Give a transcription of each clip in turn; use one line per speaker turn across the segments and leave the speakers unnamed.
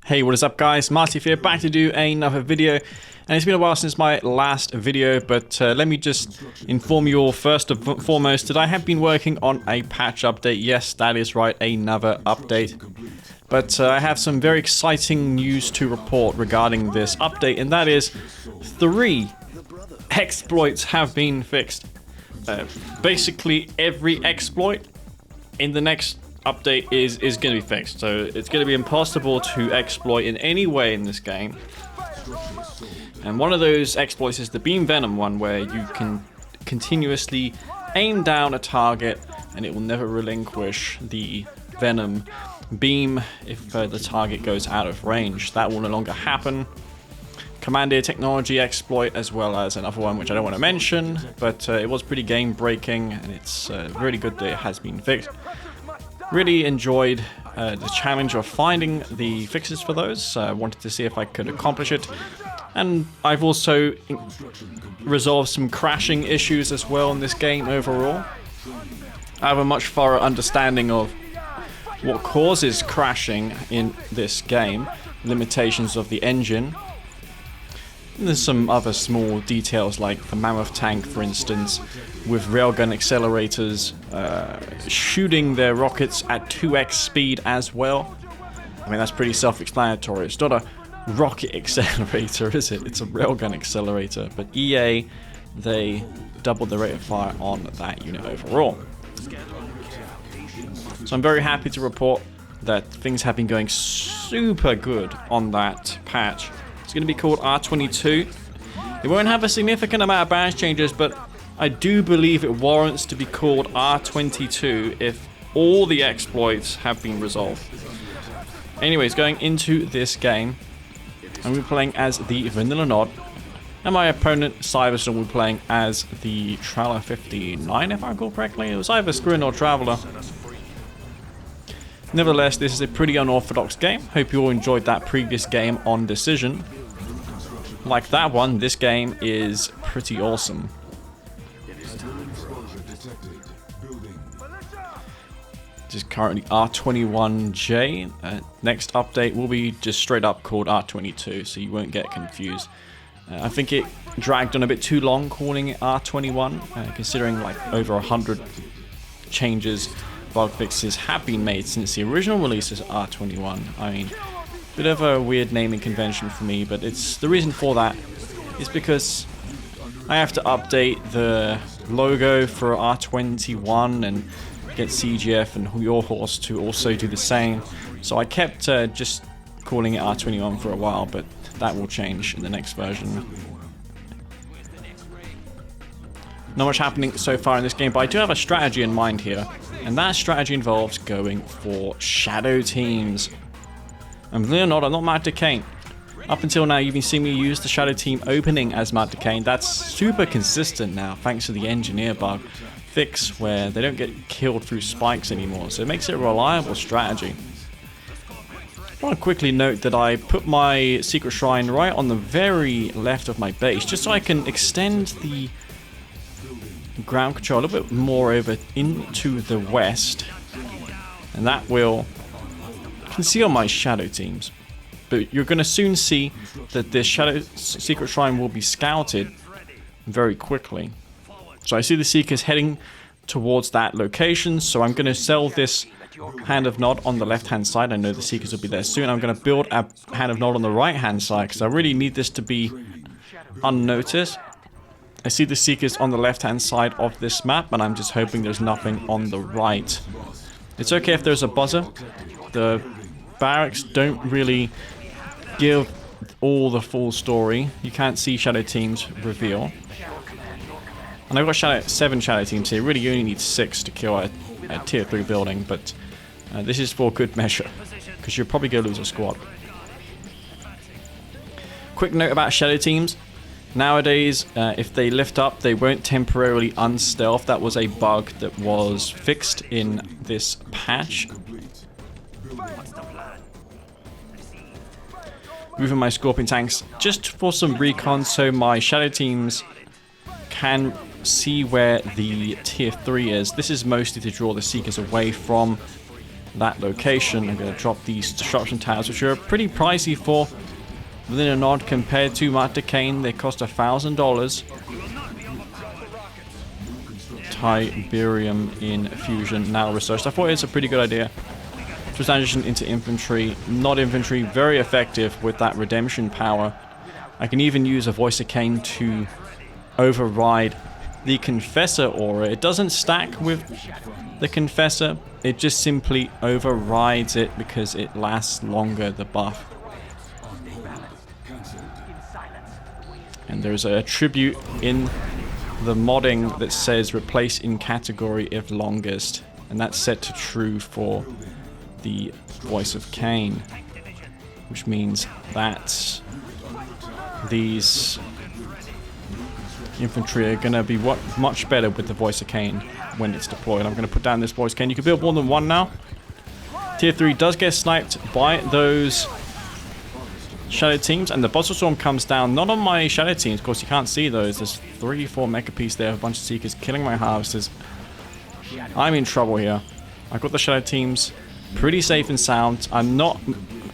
Hey, what is up guys, Marty here, back to do another video, and it's been a while since my last video, but let me just inform you all first and foremost that I have been working on a patch update. Yes, that is right, another update. But I have some very exciting news to report regarding this update, and that is 3 exploits have been fixed. Basically every exploit in the next update is going to be fixed, so it's going to be impossible to exploit in any way in this game. And one of those exploits is the beam venom one, where you can continuously aim down a target and it will never relinquish the venom beam if the target goes out of range. That will no longer happen. Commandeer technology exploit, as well as another one which I don't want to mention, but it was pretty game breaking, and it's really good that it has been fixed. Really enjoyed the challenge of finding the fixes for those. Wanted to see if I could accomplish it. And I've also resolved some crashing issues as well in this game overall. I have a much thorough understanding of what causes crashing in this game, limitations of the engine. And there's some other small details like the mammoth tank, for instance, with railgun accelerators shooting their rockets at 2x speed as well. I mean, that's pretty self-explanatory. It's not a rocket accelerator, is it? It's a railgun accelerator. But EA, they doubled the rate of fire on that unit overall. So I'm very happy to report that things have been going super good on that patch. It's going to be called R22. It won't have a significant amount of balance changes, but I do believe it warrants to be called R22 if all the exploits have been resolved. Anyways, going into this game, I'm going to be playing as the Vanilla Nod, and my opponent, Cyberson, will be playing as the Traveler 59, if I recall correctly. It was either Scrin or Traveler. Nevertheless, this is a pretty unorthodox game. Hope you all enjoyed that previous game on Decision. Like that one, this game is pretty awesome. This is currently R21J. Next update will be just straight up called R22, so you won't get confused. I think it dragged on a bit too long calling it R21, considering like over 100 changes, bug fixes have been made since the original release of R21. I mean, bit of a weird naming convention for me, but it's the reason for that is because I have to update the logo for R21 and get CGF and Your Horse to also do the same. So I kept just calling it R21 for a while, but that will change in the next version. Not much happening so far in this game, but I do have a strategy in mind here, and that strategy involves going for shadow teams. And believe it or not, I'm not mad to Kane. Up until now, you've been seeing me use the shadow team opening as Mad to Kane. That's super consistent now, thanks to the engineer bug fix where they don't get killed through spikes anymore, so it makes it a reliable strategy. I want to quickly note that I put my secret shrine right on the very left of my base, just so I can extend the ground control a little bit more over into the west, and that will conceal my shadow teams. But you're going to soon see that this shadow secret shrine will be scouted very quickly. So I see the Seekers heading towards that location, so I'm going to sell this Hand of Nod on the left hand side. I know the Seekers will be there soon. I'm going to build a Hand of Nod on the right hand side because I really need this to be unnoticed. I see the Seekers on the left hand side of this map, and I'm just hoping there's nothing on the right. It's okay if there's a buzzer. The barracks don't really give all the full story. You can't see shadow teams reveal. And I've got 7 shadow teams here. Really, you only need 6 to kill a tier 3 building, but this is for good measure, because you're probably going to lose a squad. Quick note about shadow teams. Nowadays, if they lift up, they won't temporarily unstealth. That was a bug that was fixed in this patch. Moving my Scorpion tanks just for some recon, so my shadow teams can see where the tier 3 is. This is mostly to draw the Seekers away from that location. I'm going to drop these disruption towers, which are pretty pricey for within a nod compared to my Kane. They cost $1,000. Tiberium in fusion, now researched. I thought it's a pretty good idea to transition into infantry. Not infantry, very effective with that redemption power. I can even use a Voice of Kane to override the Confessor aura. It doesn't stack with the Confessor, it just simply overrides it because it lasts longer, the buff. And there's a tribute in the modding that says replace in category if longest, and that's set to true for the Voice of Kane, which means that these infantry are going to be much better with the Voice of Kane when it's deployed. I'm going to put down this Voice of Kane. You can build more than one now. Tier 3 does get sniped by those shadow teams, and the Bottle Storm comes down not on my shadow teams. Of course, you can't see those. There's 3-4 Mecha Piece there, a bunch of Seekers killing my Harvesters. I'm in trouble here. I've got the shadow teams pretty safe and sound. I'm not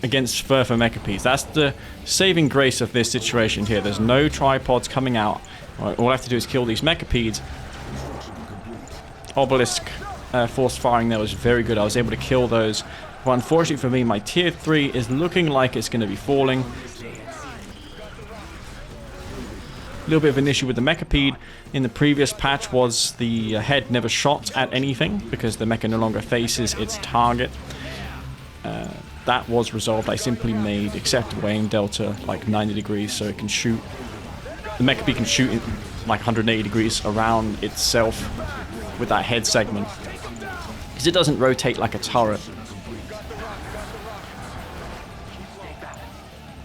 against further Mecha Piece. That's the saving grace of this situation here. There's no tripods coming out. All I have to do is kill these Mecha Piece. Obelisk force firing there was very good. I was able to kill those. But unfortunately for me, my tier 3 is looking like it's going to be falling. A little bit of an issue with the Mechapede in the previous patch was the head never shot at anything because the mecha no longer faces its target. That was resolved. I simply made acceptable aim delta like 90 degrees so it can shoot. The Mechapede can shoot in like 180 degrees around itself with that head segment because it doesn't rotate like a turret.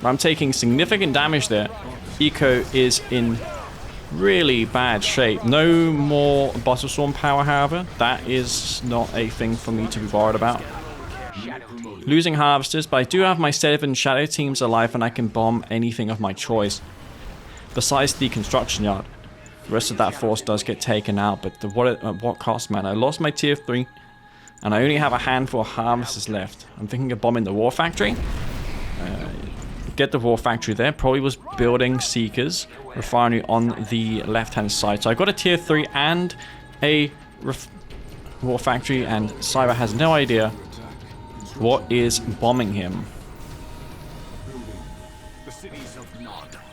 I'm taking significant damage there. Eco is in really bad shape. No more Bottle Storm power, however. That is not a thing for me to be worried about. Losing Harvesters, but I do have my 7 Shadow teams alive and I can bomb anything of my choice. Besides the construction yard. The rest of that force does get taken out, but at what cost, man? I lost my tier 3 and I only have a handful of Harvesters left. I'm thinking of bombing the War Factory. Get the War Factory there. Probably was building Seekers refinery on the left hand side. So I've got a tier 3 and a War Factory, and Cyber has no idea what is bombing him.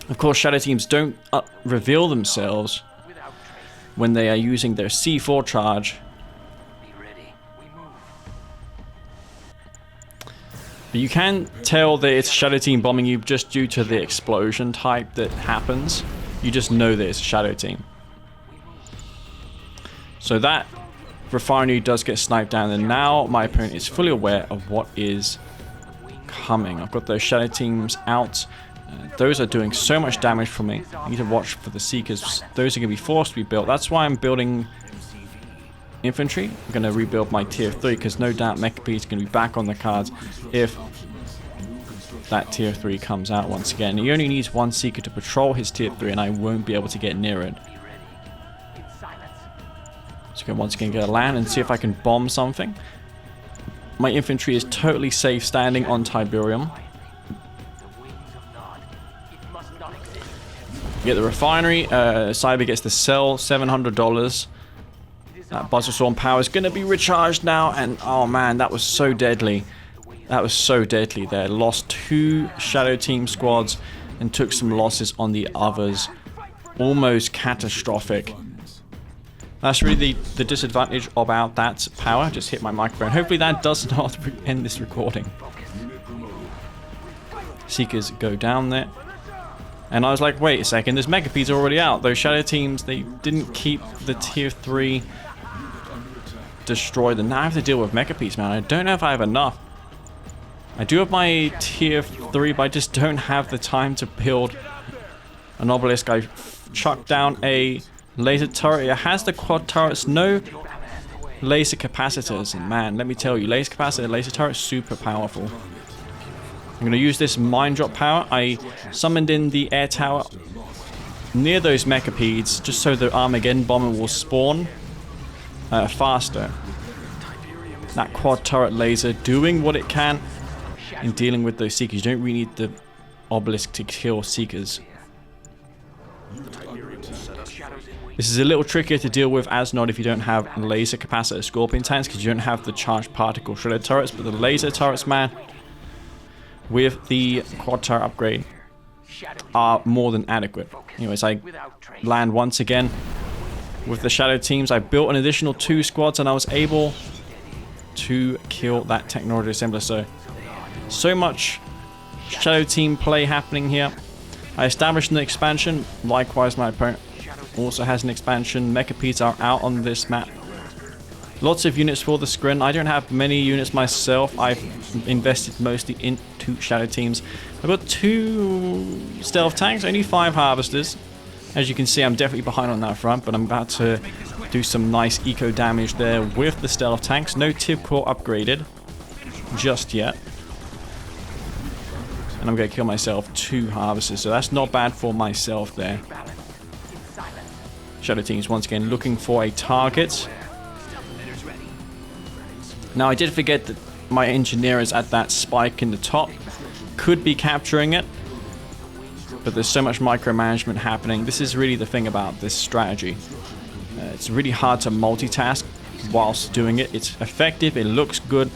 Of course, Shadow teams don't reveal themselves when they are using their C4 charge. But you can tell that it's a Shadow team bombing you just due to the explosion type that happens. You just know that it's a Shadow team. So that refinery does get sniped down, and now my opponent is fully aware of what is coming. I've got those Shadow teams out. Those are doing so much damage for me. I need to watch for the Seekers. Those are going to be forced to be built. That's why I'm building infantry. I'm going to rebuild my tier 3 because no doubt Mechapede is going to be back on the cards if that tier 3 comes out once again. He only needs 1 Seeker to patrol his tier 3 and I won't be able to get near it. So I'm once again get a land and see if I can bomb something. My infantry is totally safe standing on Tiberium. Get the refinery. Cyber gets the cell, $700. That Bottle Storm power is going to be recharged now, and oh man, that was so deadly. That was so deadly there. Lost 2 Shadow Team squads and took some losses on the others. Almost catastrophic. That's really the disadvantage about that power. Just hit my microphone. Hopefully that does not end this recording. Seekers go down there. And I was like, wait a second, this Megapede's already out. Those Shadow Teams, they didn't keep the tier 3 destroyed. And now I have to deal with Megapedes, man. I don't know if I have enough. I do have my tier 3, but I just don't have the time to build an obelisk. I chucked down a laser turret. It has the quad turrets, no laser capacitors. And man, let me tell you, laser capacitor, laser turret, super powerful. I'm going to use this mine drop power. I summoned in the air tower near those Mechapedes just so the Armageddon bomber will spawn faster. That quad turret laser doing what it can in dealing with those Seekers. You don't really need the obelisk to kill Seekers. This is a little trickier to deal with as not if you don't have laser capacitor scorpion tanks, because you don't have the charged particle shredder turrets, but the laser turrets, man, with the quad turret upgrade are more than adequate. Anyways, I land once again with the shadow teams. I built an additional 2 squads and I was able to kill that technology assembler. So much shadow team play happening here. I established an expansion. Likewise, my opponent also has an expansion. Mechapedes are out on this map. Lots of units for the scrin. I don't have many units myself. I've invested mostly into shadow teams. I've got 2 stealth tanks, only 5 harvesters. As you can see, I'm definitely behind on that front, but I'm about to do some nice eco damage there with the stealth tanks. No tip core upgraded just yet. And I'm going to kill myself 2 harvesters, so that's not bad for myself there. Shadow teams once again looking for a target. Now I did forget that my engineer is at that spike in the top. Could be capturing it, but there's so much micromanagement happening. This is really the thing about this strategy. It's really hard to multitask whilst doing it. It's effective, it looks good,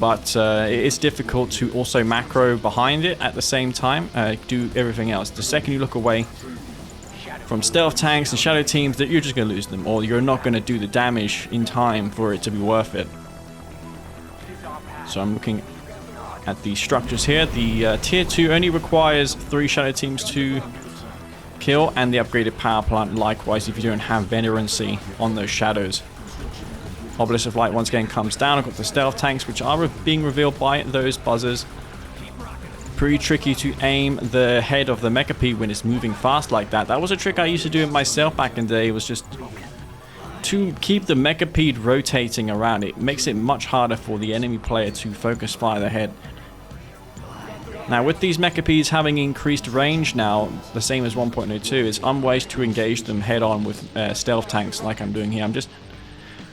but it is difficult to also macro behind it at the same time, do everything else. The second you look away from stealth tanks and shadow teams, that you're just going to lose them, or you're not going to do the damage in time for it to be worth it. So I'm looking at the structures here. The tier 2 only requires 3 shadow teams to kill, and the upgraded power plant likewise if you don't have venerancy on those shadows. Obelisk of Light once again comes down. I've got the stealth tanks, which are being revealed by those buzzers. Pretty tricky to aim the head of the Mechapede when it's moving fast like that. That was a trick I used to do it myself back in the day. It was just to keep the Mechapede rotating around. It makes it much harder for the enemy player to focus fire the head. Now with these Mechapedes having increased range now, the same as 1.02, it's unwise to engage them head on with stealth tanks like I'm doing here. I'm just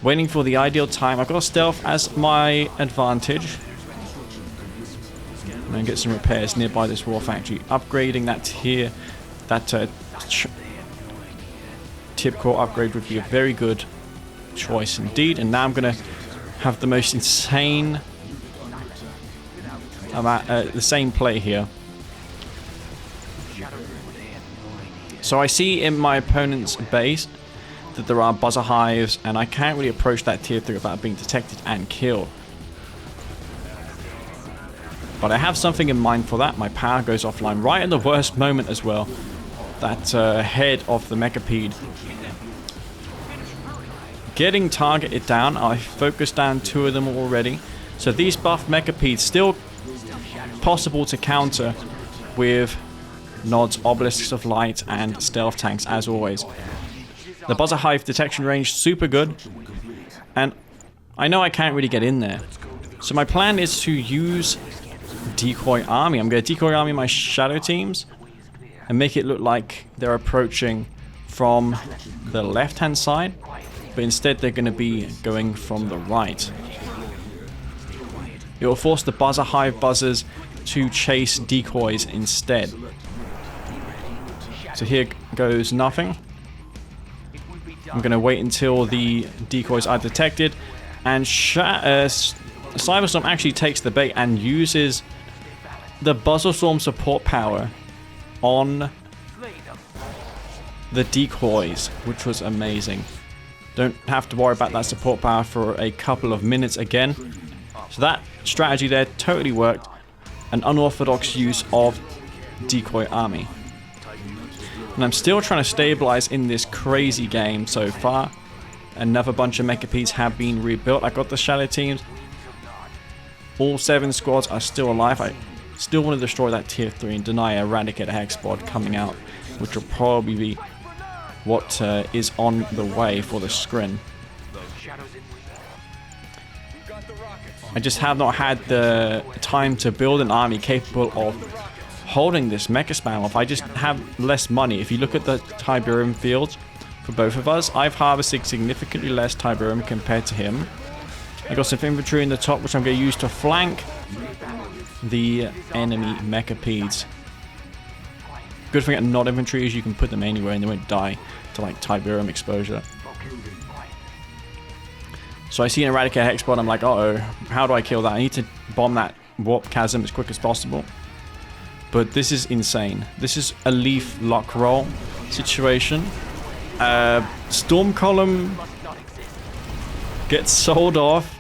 waiting for the ideal time. I've got stealth as my advantage. And get some repairs nearby this war factory. Upgrading that tier, that tip core upgrade would be a very good choice indeed. And now I'm going to have the most insane the same play here. So I see in my opponent's base that there are buzzer hives, and I can't really approach that tier 3 without being detected and killed. But I have something in mind for that. My power goes offline right in the worst moment as well. That head of the Mechapede getting targeted down. I focused down 2 of them already. So these buff Mechapedes still possible to counter with nods, obelisks of light, and stealth tanks as always. The buzzer hive detection range super good, and I know I can't really get in there. So my plan is to use Decoy army. I'm going to Decoy army my shadow teams and make it look like they're approaching from the left hand side, but instead they're going to be going from the right. It will force the buzzer hive buzzers to chase decoys instead. So here goes nothing. I'm going to wait until the decoys are detected, and Cyberstorm actually takes the bait and uses the Buzzlestorm support power on the decoys, which was amazing. Don't have to worry about that support power for a couple of minutes again. So that strategy there totally worked. An unorthodox use of Decoy army. And I'm still trying to stabilize in this crazy game so far. Another bunch of Mechapedes have been rebuilt. I got the shadow teams. All 7 squads are still alive. I still want to destroy that tier 3 and deny Eradicate Hex squad coming out, which will probably be what is on the way for the scrin. I just have not had the time to build an army capable of holding this mecha spam off. I just have less money. If you look at the Tiberium fields for both of us, I've harvested significantly less Tiberium compared to him. I got some infantry in the top, which I'm going to use to flank the enemy mechapeds. Good thing at not infantry is you can put them anywhere and they won't die to like Tiberium exposure. So I see an Eradicator Hexbot, I'm like, uh-oh, how do I kill that? I need to bomb that warp chasm as quick as possible. But this is insane. This is a leaf lock roll situation. Storm Column gets sold off.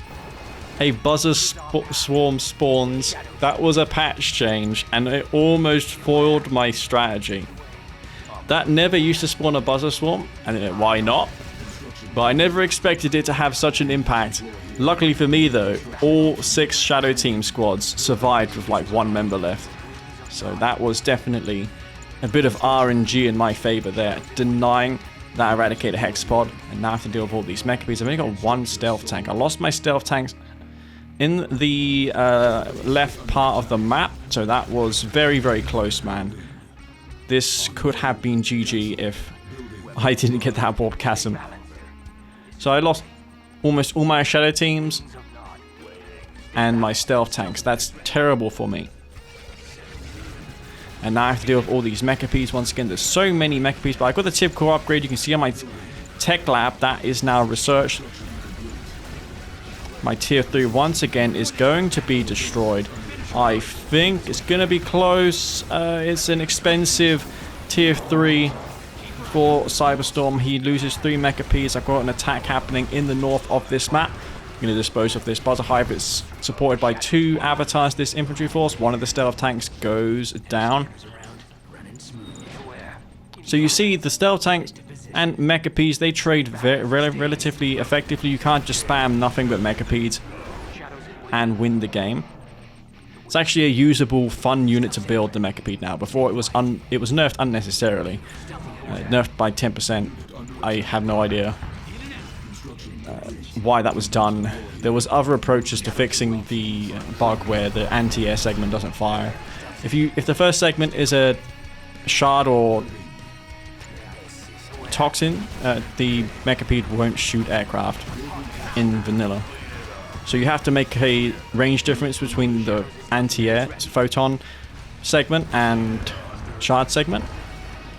A Buzzer Swarm spawns. That was a patch change, and it almost foiled my strategy. That never used to spawn a Buzzer Swarm, and why not? But I never expected it to have such an impact. Luckily for me though, all 6 Shadow Team squads survived with like 1 member left. So that was definitely a bit of RNG in my favor there, denying that Eradicator Hex pod, and now I have to deal with all these mechapeds. I've only got 1 stealth tank. I lost my stealth tanks in the left part of the map, so that was very, very close, man. This could have been GG if I didn't get that warp chasm. So I lost almost all my Shadow Teams and my stealth tanks. That's terrible for me. And now I have to deal with all these mechapeds. Once again, there's so many mechapeds, but I got the tip core upgrade. You can see on my tech lab that is now researched. My tier 3 once again is going to be destroyed. I think it's going to be close. It's an expensive tier 3 for Cyberstorm. He loses 3 mechapeds. I've got an attack happening in the north of this map. I'm going to dispose of this Buzzer Hive. It's supported by 2 avatars, this infantry force. One of the stealth tanks goes down. So you see the stealth tanks and mechapeds, they trade relatively effectively. You can't just spam nothing but mechapeds and win the game. It's actually a usable, fun unit to build, the mechapede now. Before it was nerfed unnecessarily. Nerfed by 10%. I have no idea why that was done. There was other approaches to fixing the bug where the anti-air segment doesn't fire. If the first segment is a shard or toxin, the mechapede won't shoot aircraft in vanilla. So you have to make a range difference between the anti-air photon segment and shard segment.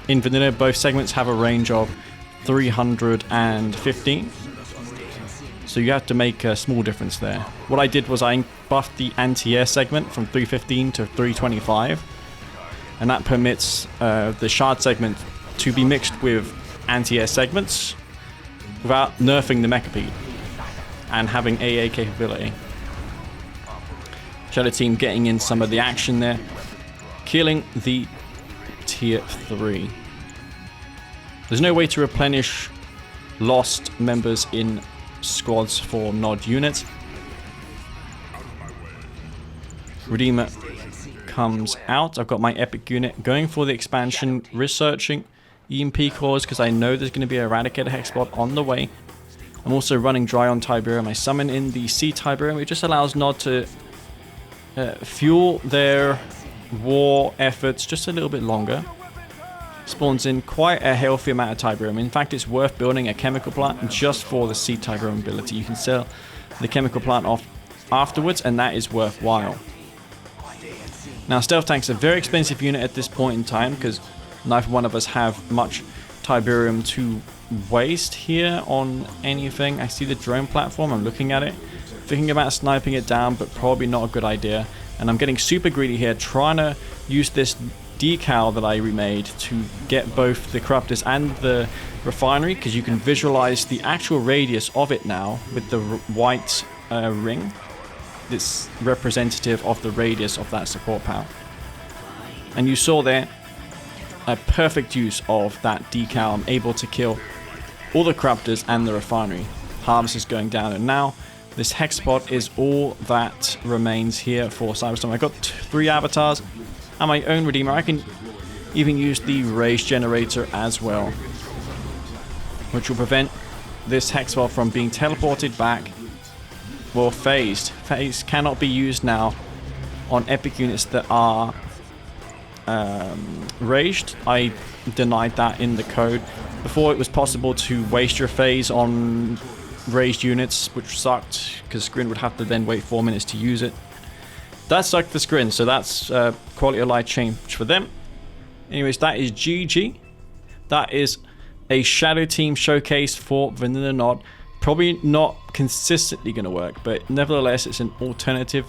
In vanilla, both segments have a range of 315. So you have to make a small difference there. What I did was I buffed the anti-air segment from 315 to 325. And that permits the shard segment to be mixed with anti-air segments without nerfing the mechapede and having AA capability. Shadow Team getting in some of the action there, killing the tier 3. There's no way to replenish lost members in squads for Nod units. Redeemer comes out. I've got my epic unit going for the expansion, researching EMP cores because I know there's going to be a Eradicator Hexbot on the way. I'm also running dry on Tiberium. I summon in the C Tiberium. It just allows Nod to fuel their war efforts just a little bit longer. Spawns in quite a healthy amount of Tiberium. In fact, it's worth building a chemical plant just for the C Tiberium ability. You can sell the chemical plant off afterwards, and that is worthwhile. Now, stealth tanks are a very expensive unit at this point in time because neither one of us have much Tiberium to waste here on anything. I see the drone platform. I'm looking at it, thinking about sniping it down, but probably not a good idea. And I'm getting super greedy here, trying to use this decal that I remade to get both the Corruptors and the refinery, because you can visualize the actual radius of it now with the white ring. It's representative of the radius of that support power. And you saw there a perfect use of that decal. I'm able to kill all the Corruptors and the refinery. Harvest is going down, and now this Hexbot is all that remains here for Cyberstorm. I got 3 avatars and my own Redeemer. I can even use the Rage Generator as well, which will prevent this Hexbot from being teleported back. Well, phased. Phase cannot be used now on epic units that are raged. I denied that in the code. Before, it was possible to waste your phase on raised units, which sucked because Scrin would have to then wait 4 minutes to use it. That sucked for Scrin, so that's quality of life change for them. Anyways, that is GG. That is a Shadow Team showcase for Vanilla Knot. Probably not consistently going to work, but nevertheless, it's an alternative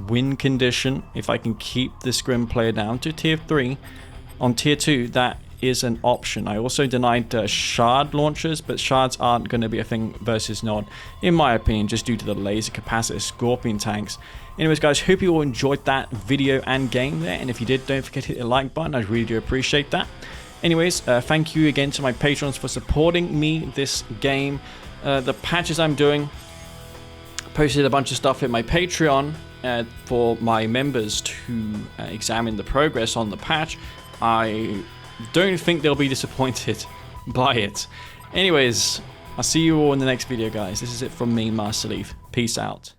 win condition. If I can keep the Scrim player down to tier 3, on tier 2, that is an option. I also denied shard launchers, but shards aren't going to be a thing versus Nod, in my opinion, just due to the laser capacitor Scorpion tanks. Anyways, guys, hope you all enjoyed that video and game there, and if you did, don't forget to hit the like button. I really do appreciate that. Anyways, thank you again to my patrons for supporting me this game. The patches I'm doing, posted a bunch of stuff in my Patreon for my members to examine the progress on the patch. I don't think they'll be disappointed by it. Anyways, I'll see you all in the next video, guys. This is it from me, Master Leaf. Peace out.